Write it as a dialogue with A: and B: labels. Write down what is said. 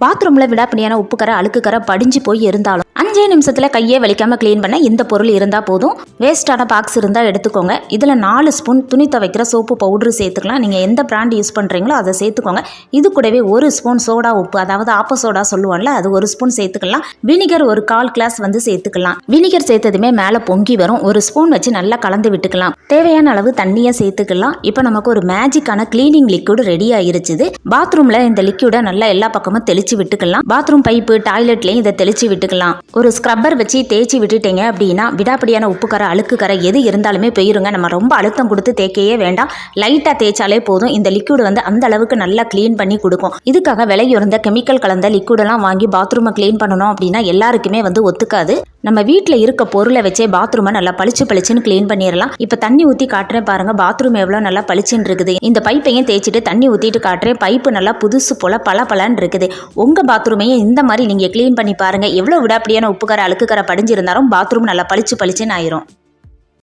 A: பாத்ரூமில் விடாப்படியான உப்பு கரை அழுக்கு கரை படிஞ்சு போய் இருந்தாலும் 5 நிமிஷத்தில் கையே வலிக்காமல் க்ளீன் பண்ண இந்த பொருள் இருந்தால் போதும். வேஸ்ட்டான பாக்ஸ் இருந்தால் எடுத்துக்கோங்க. இதில் 4 ஸ்பூன் துணி துவைக்கிற சோப்பு பவுட்ரு சேர்த்துக்கலாம். நீங்கள் எந்த பிராண்ட் யூஸ் பண்ணுறீங்களோ அதை சேர்த்துக்கோங்க. இது கூடவே 1 ஸ்பூன் சோடா உப்பு, அதாவது ஆப்ப சோடா சொல்லுவோம்ல, அது 1 ஸ்பூன் சேர்த்துக்கலாம். வினிகர் ஒரு 1/4 கிளாஸ் சேர்த்துக்கலாம். வினிகர் சேர்த்ததுமே மேலே பொங்கி வரும். 1 ஸ்பூன் வச்சு நல்லா கலந்து விட்டுக்கலாம். தேவையான அளவு தண்ணியை சேர்த்துக்கலாம். இப்போ நமக்கு ஒரு மேஜிக்கான கிளீனிங் லிக்விட் ரெடி ஆயிருச்சுது. பாத்ரூமில் இந்த லிக்விடை நல்லா எல்லா பக்கமும் தெளிச்சு விட்டுக்கலாம். பாத்ரூம் பைப்பு டாய்லெட்லையும் இதை தெளிச்சு விட்டுக்கலாம். ஒரு ஸ்க்ரப்பர் வச்சு தேய்ச்சி விட்டுட்டீங்க அப்படின்னா விடாப்படியான உப்பு கரை அழுக்கு கரை எது இருந்தாலுமே போயிருங்க. நம்ம ரொம்ப அழுத்தம் கொடுத்து தேய்க்கையே வேண்டாம். லைட்டாக தேய்ச்சாலே போதும். இந்த லிக்விட் அந்த அளவுக்கு நல்லா க்ளீன் பண்ணி கொடுக்கும். இதுக்காக விலையுறந்த கெமிக்கல் கலந்த லிக்விடெல்லாம் வாங்கி பாத்ரூமை க்ளீன் பண்ணணும் அப்படின்னா எல்லாருக்குமே ஒத்துக்காது. நம்ம வீட்டில் இருக்க பொருளை வச்சே பாத்ரூமை நல்லா பளிச்சுன்னு க்ளீன் பண்ணிடலாம். இப்போ தண்ணி ஊற்றி காட்டுறேன் பாருங்க, பாத்ரூம் எவ்வளோ நல்லா பளிச்சுன்னு இருக்குது. இந்த பைப்பையும் தேய்ச்சிட்டு தண்ணி ஊற்றிட்டு காட்டுறேன். பைப்பு நல்லா புதுசு போல பளபளன்னு இருக்குது. உங்கள் பாத்ரூமையும் இந்த மாதிரி நீங்கள் க்ளீன் பண்ணி பாருங்கள். எவ்வளோ விடாப்படியான உப்புக்கரை அழுக்குக்கரை படிஞ்சிருந்தாலும் பாத்ரூம் நல்லா பளிச்சுன்னு ஆயிரும்.